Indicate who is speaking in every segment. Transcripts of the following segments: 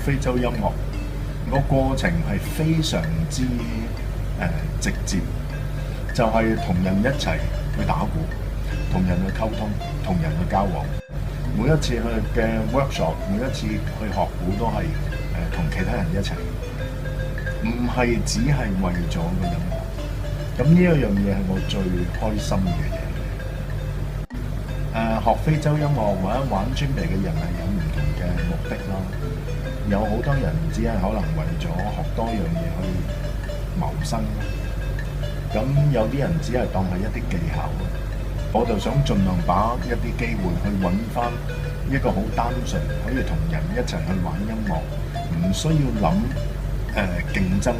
Speaker 1: 非洲音樂個過程係非常之直接，就係同人一齊去打鼓，同人去溝通，同人去交往。每一次去嘅 workshop， 每一次去學鼓都係同其他人一齊，唔係只係為咗個音樂。咁呢一樣嘢係我最開心嘅嘢。學非洲音樂或者玩尊貝嘅人係有唔同嘅目的啦。有好多人只係可能為咗學多樣嘢去謀生，咁有啲人只係當係一啲技巧。我就想盡量把握一啲機會去揾翻一個好單純可以同人一齊去玩音樂，唔需要諗競爭，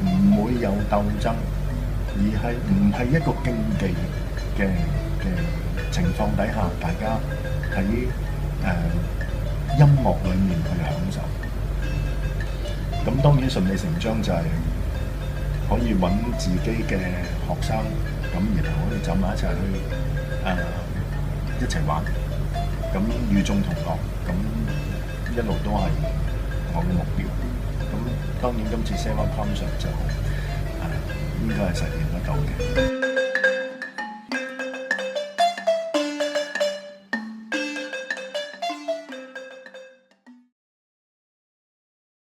Speaker 1: 唔會有鬥爭，而係唔係一個競技嘅情況底下，大家喺音樂裡面去享受。咁當然順理成章就係可以揾自己嘅學生，咁然後可以走埋一齊去一齊玩，咁與眾同樂，咁一路都係我嘅目標。咁當然今次 Seven Concert 就應該係實現得到嘅。